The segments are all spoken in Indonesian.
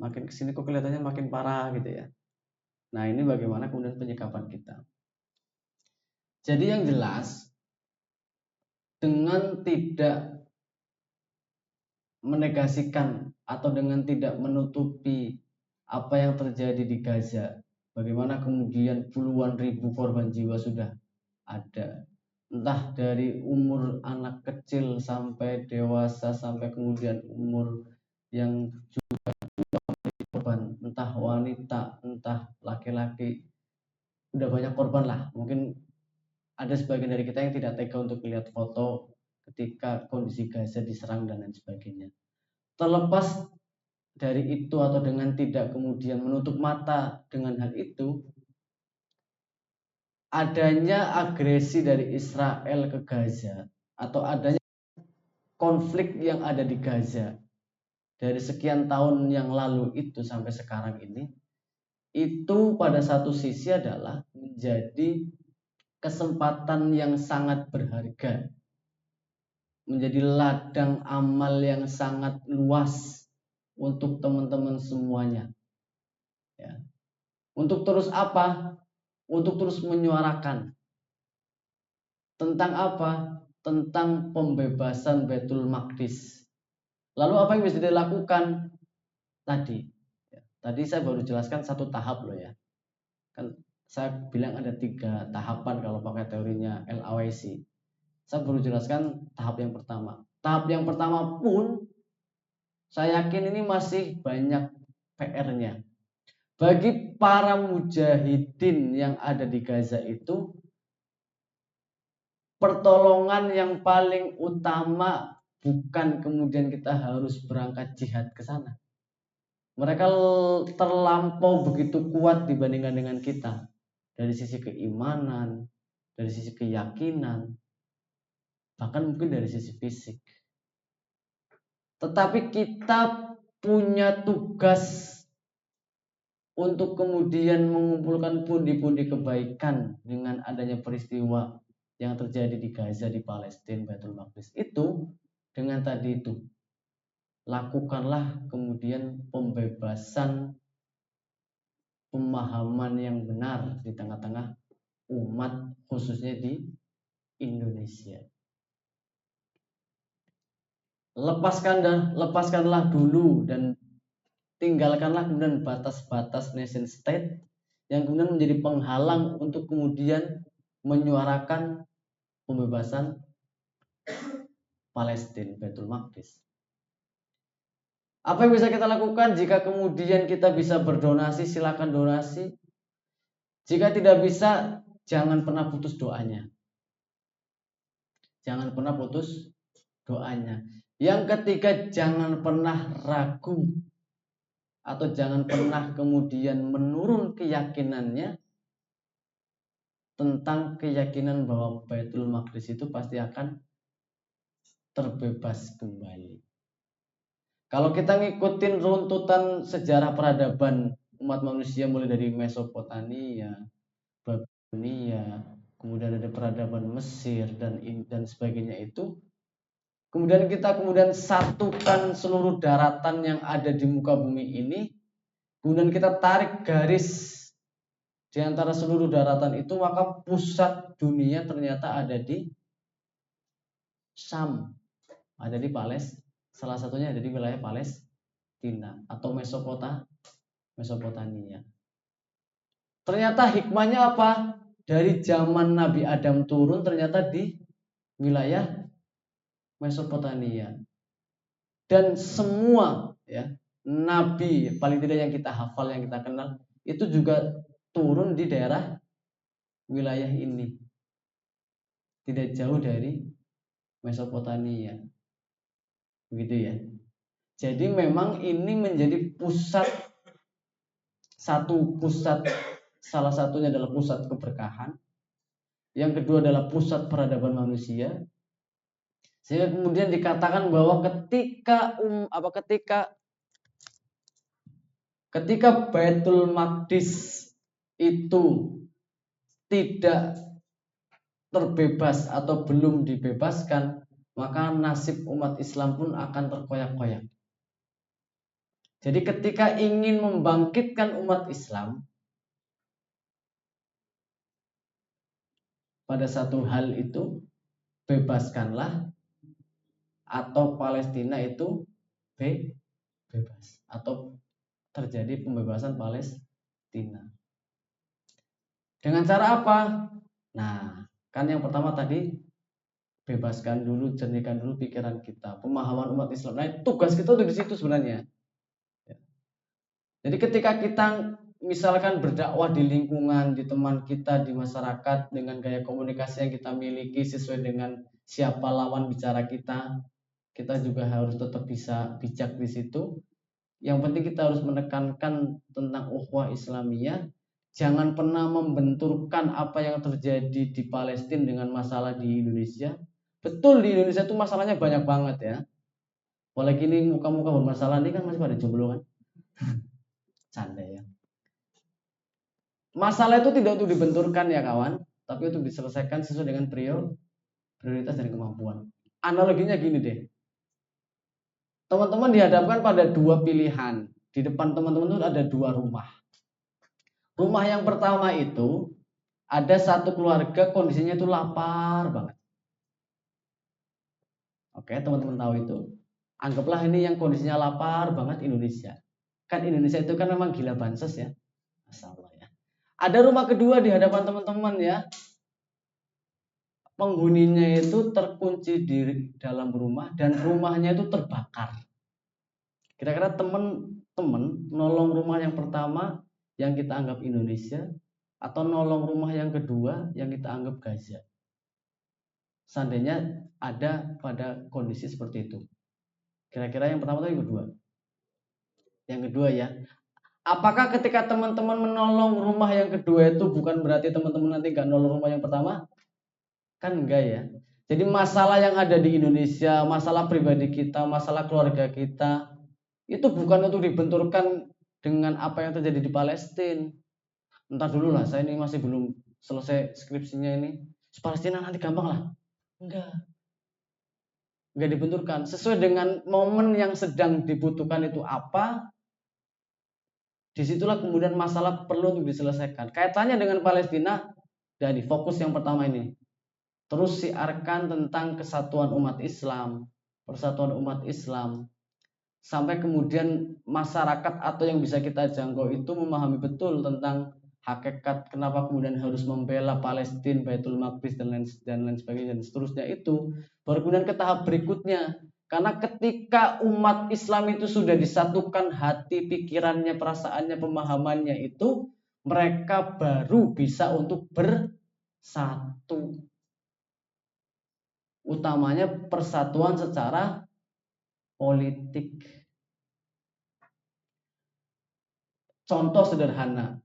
makin kesini kok kelihatannya makin parah gitu ya. Nah, ini bagaimana kemudian penyikapan kita. Jadi yang jelas, dengan tidak menegasikan atau dengan tidak menutupi apa yang terjadi di Gaza, bagaimana kemudian puluhan ribu korban jiwa sudah ada, entah dari umur anak kecil sampai dewasa, sampai kemudian umur yang korban, entah wanita, entah laki-laki, udah banyak korban lah. Mungkin ada sebagian dari kita yang tidak tega untuk melihat foto ketika kondisi Gaza diserang dan lain sebagainya. Terlepas dari itu atau dengan tidak kemudian menutup mata dengan hal itu, adanya agresi dari Israel ke Gaza atau adanya konflik yang ada di Gaza dari sekian tahun yang lalu itu sampai sekarang ini, itu pada satu sisi adalah menjadi kesempatan yang sangat berharga, menjadi ladang amal yang sangat luas untuk teman-teman semuanya ya. Untuk terus apa? Untuk terus menyuarakan tentang apa? Tentang pembebasan Baitul Maqdis. Lalu apa yang bisa dilakukan? Tadi saya baru jelaskan satu tahap loh ya. Kan saya bilang ada 3 tahapan kalau pakai teorinya LAWC. Saya baru jelaskan tahap yang pertama. Tahap yang pertama pun saya yakin ini masih banyak PR-nya. Bagi para mujahidin yang ada di Gaza itu, pertolongan yang paling utama bukan kemudian kita harus berangkat jihad ke sana. Mereka terlampau begitu kuat dibandingkan dengan kita. Dari sisi keimanan, dari sisi keyakinan, bahkan mungkin dari sisi fisik. Tetapi kita punya tugas untuk kemudian mengumpulkan pundi-pundi kebaikan dengan adanya peristiwa yang terjadi di Gaza, di Palestina, Baitul Maqdis itu. Dengan tadi itu, lakukanlah kemudian pembebasan pemahaman yang benar di tengah-tengah umat, khususnya di Indonesia. Lepaskanlah dulu dan tinggalkanlah kemudian batas-batas nation state yang kemudian menjadi penghalang untuk kemudian menyuarakan pembebasan Palestina, Baitul Maqdis. Apa yang bisa kita lakukan? Jika kemudian kita bisa berdonasi, silakan donasi. Jika tidak bisa, jangan pernah putus doanya. Jangan pernah putus doanya. Yang ketiga, jangan pernah ragu atau jangan pernah kemudian menurun keyakinannya tentang keyakinan bahwa Baitul Maqdis itu pasti akan terbebas kembali. Kalau kita ngikutin runtutan sejarah peradaban umat manusia mulai dari Mesopotamia, Babilonia, kemudian ada peradaban Mesir dan sebagainya itu, kemudian kita satukan seluruh daratan yang ada di muka bumi ini, kemudian kita tarik garis di antara seluruh daratan itu, maka pusat dunia ternyata ada di Syam, ada di Palestina. Salah satunya ada di wilayah Palestina atau Mesopotamia. Ternyata hikmahnya apa? Dari zaman Nabi Adam turun ternyata di wilayah Mesopotamia. Dan semua ya nabi paling tidak yang kita hafal, yang kita kenal itu juga turun di daerah wilayah ini. Tidak jauh dari Mesopotamia. Begitu ya. Jadi memang ini menjadi salah satunya adalah pusat keberkahan. Yang kedua adalah pusat peradaban manusia. Sehingga kemudian dikatakan bahwa ketika Baitul Maqdis itu tidak terbebas atau belum dibebaskan, maka nasib umat Islam pun akan terkoyak-koyak. Jadi ketika ingin membangkitkan umat Islam pada satu hal itu, bebaskanlah, atau Palestina itu bebas, atau terjadi pembebasan Palestina. Dengan cara apa? Nah, kan yang pertama tadi, bebaskan dulu, jernihkan dulu pikiran kita, pemahaman umat Islam. Nah, tugas kita tuh di situ sebenarnya. Jadi ketika kita misalkan berdakwah di lingkungan, di teman kita, di masyarakat, dengan gaya komunikasi yang kita miliki sesuai dengan siapa lawan bicara kita juga harus tetap bisa bijak di situ. Yang penting kita harus menekankan tentang ukhuwah Islamiyah. Jangan pernah membenturkan apa yang terjadi di Palestina dengan masalah di Indonesia. Betul, di Indonesia itu masalahnya banyak banget ya. Apalagi ini muka-muka bermasalah ini kan masih pada jomblo kan. Canda ya. Masalah itu tidak untuk dibenturkan ya kawan, tapi untuk diselesaikan sesuai dengan prioritas dan kemampuan. Analoginya gini deh. Teman-teman dihadapkan pada dua pilihan. Di depan teman-teman itu ada dua rumah. Rumah yang pertama itu ada satu keluarga kondisinya itu lapar banget. Oke, teman-teman tahu itu. Anggaplah ini yang kondisinya lapar banget Indonesia. Kan Indonesia itu kan memang gila bansos ya. Masalah ya. Ada rumah kedua di hadapan teman-teman ya. Penghuninya itu terkunci di dalam rumah dan rumahnya itu terbakar. Kira-kira teman-teman nolong rumah yang pertama yang kita anggap Indonesia atau nolong rumah yang kedua yang kita anggap Gaza? Seandainya ada pada kondisi seperti itu. Kira-kira yang pertama atau yang kedua? Yang kedua ya. Apakah ketika teman-teman menolong rumah yang kedua itu bukan berarti teman-teman nanti gak nolong rumah yang pertama? Kan enggak ya. Jadi masalah yang ada di Indonesia, masalah pribadi kita, masalah keluarga kita, itu bukan untuk dibenturkan dengan apa yang terjadi di Palestina. Entar dulu lah, saya ini masih belum selesai skripsinya ini. Palestina nanti gampang lah. Enggak dibenturkan. Sesuai dengan momen yang sedang dibutuhkan itu apa, disitulah kemudian masalah perlu untuk diselesaikan. Kaitannya dengan Palestina, dari fokus yang pertama ini. Terus siarkan tentang kesatuan umat Islam, persatuan umat Islam, sampai kemudian masyarakat atau yang bisa kita jangkau itu memahami betul tentang hakikat kenapa kemudian harus membela Palestina, Baitul Maqdis dan lain sebagainya dan seterusnya itu. Baru kemudian ke tahap berikutnya, karena ketika umat Islam itu sudah disatukan hati, pikirannya, perasaannya, pemahamannya itu, mereka baru bisa untuk bersatu. Utamanya persatuan secara politik. Contoh sederhana,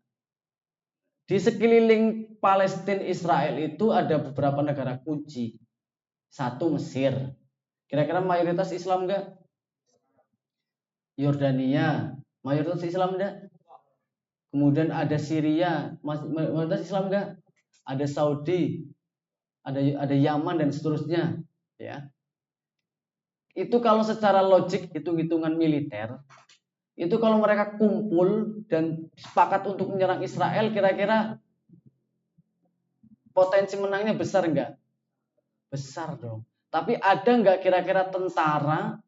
di sekeliling Palestina Israel itu ada beberapa negara kunci. Satu Mesir. Kira-kira mayoritas Islam enggak? Yordania, mayoritas Islam enggak? Kemudian ada Syria, mayoritas Islam enggak? Ada Saudi, ada Yaman dan seterusnya, ya. Itu kalau secara logik hitung-hitungan militer, itu kalau mereka kumpul dan sepakat untuk menyerang Israel, kira-kira potensi menangnya besar enggak? Besar dong. Tapi ada enggak kira-kira tentara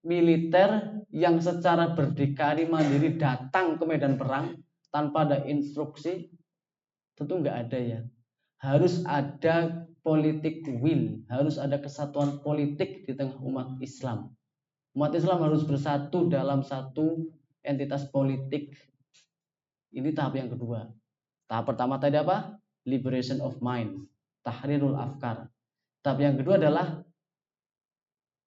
militer yang secara berdikari mandiri datang ke medan perang tanpa ada instruksi? Tentu enggak ada ya. Harus ada politik will, harus ada kesatuan politik di tengah umat Islam. Umat Islam harus bersatu dalam satu entitas politik. Ini tahap yang kedua. Tahap pertama tadi apa? Liberation of mind, tahrirul afkar. Tahap yang kedua adalah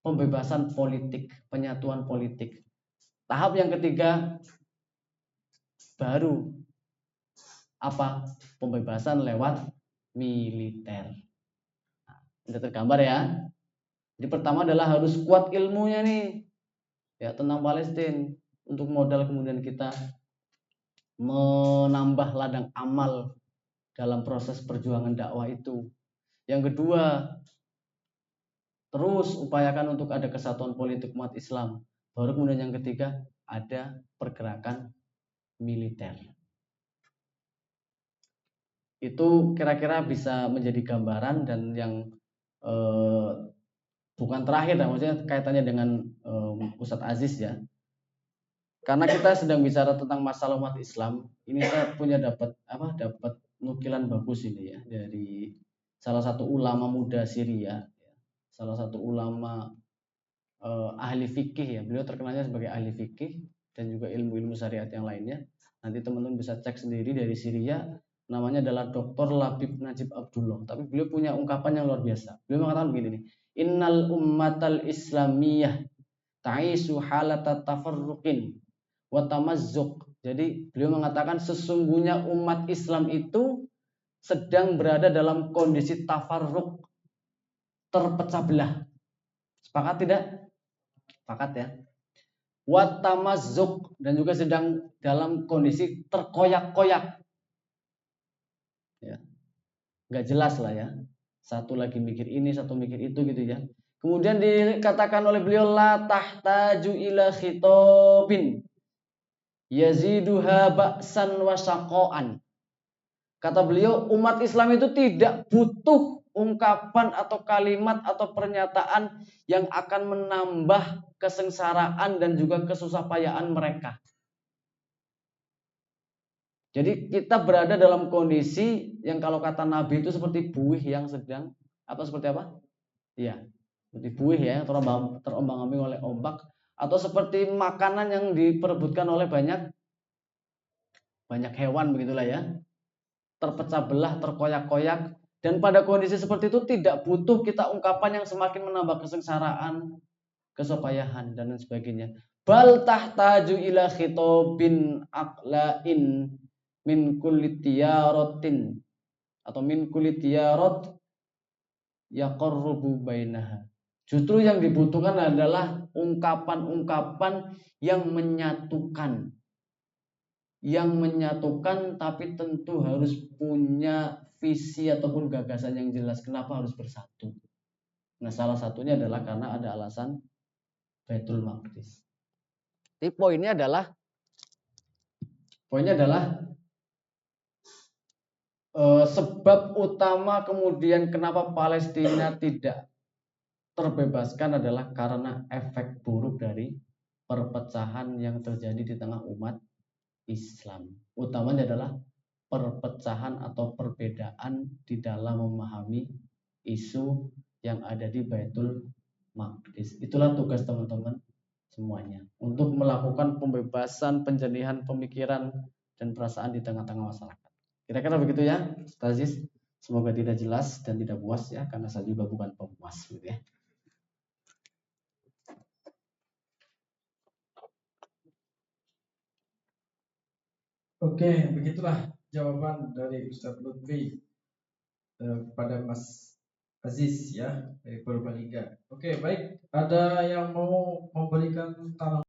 pembebasan politik, penyatuan politik. Tahap yang ketiga baru apa? Pembebasan lewat militer. Nah, udah tergambar ya. Jadi pertama adalah harus kuat ilmunya nih, ya tentang Palestina untuk modal kemudian kita menambah ladang amal dalam proses perjuangan dakwah itu. Yang kedua, terus upayakan untuk ada kesatuan politik umat Islam. Baru kemudian yang ketiga, ada pergerakan militer. Itu kira-kira bisa menjadi gambaran, dan yang bukan terakhir, maksudnya kaitannya dengan Ustadz Aziz ya. Karena kita sedang bicara tentang masalah umat Islam, ini saya punya dapat nukilan bagus ini ya dari salah satu ulama muda Syria, salah satu ulama ahli fikih ya. Beliau terkenalnya sebagai ahli fikih dan juga ilmu-ilmu syariat yang lainnya. Nanti teman-teman bisa cek sendiri dari Syria. Namanya adalah Dr. Labib Najib Abdullah. Tapi beliau punya ungkapan yang luar biasa. Beliau mengatakan begini nih, innal ummatal islamiyah ta'isu halata tafarruqin wa tamazzuq. Jadi beliau mengatakan sesungguhnya umat Islam itu sedang berada dalam kondisi tafarruq, terpecah belah. Sepakat tidak? Sepakat ya. Wa tamazzuq, dan juga sedang dalam kondisi terkoyak-koyak. Ya. Nggak jelas lah ya. Satu lagi mikir ini, satu mikir itu gitu ya. Kemudian dikatakan oleh beliau la tahtaju ila khitabin yaziduha ba'san wa syaqo'an. Kata beliau, umat Islam itu tidak butuh ungkapan atau kalimat atau pernyataan yang akan menambah kesengsaraan dan juga kesusahpayaan mereka. Jadi kita berada dalam kondisi yang kalau kata Nabi itu seperti buih yang sedang seperti apa? Iya, seperti buih ya, yang terombang-ambing oleh ombak, atau seperti makanan yang diperebutkan oleh banyak hewan begitulah ya. Terpecah belah, terkoyak-koyak, dan pada kondisi seperti itu tidak butuh kita ungkapan yang semakin menambah kesengsaraan, kesusahan dan lain sebagainya. Bal tahtaju ila khitobin aqlain min kulli tiyaratin atau min kulli tiyarat yaqarrubu bainaha. Justru yang dibutuhkan adalah ungkapan-ungkapan yang menyatukan. Yang menyatukan, tapi tentu harus punya visi ataupun gagasan yang jelas kenapa harus bersatu. Nah, salah satunya adalah karena ada alasan Baitul Maqdis. Jadi poinnya adalah sebab utama kemudian kenapa Palestina tidak terbebaskan adalah karena efek buruk dari perpecahan yang terjadi di tengah umat Islam. Utamanya adalah perpecahan atau perbedaan di dalam memahami isu yang ada di Baitul Maqdis. Itulah tugas teman-teman semuanya, untuk melakukan pembebasan, penjernihan pemikiran dan perasaan di tengah-tengah masyarakat. Kira-kira begitu ya, Ustaz Aziz. Semoga tidak jelas dan tidak puas ya, karena saya juga bukan pemuas gitu ya. Oke, begitulah jawaban dari Ustadz Lutfi kepada Mas Aziz ya dari Purbalingga. Oke, baik. Ada yang mau memberikan tanggapan?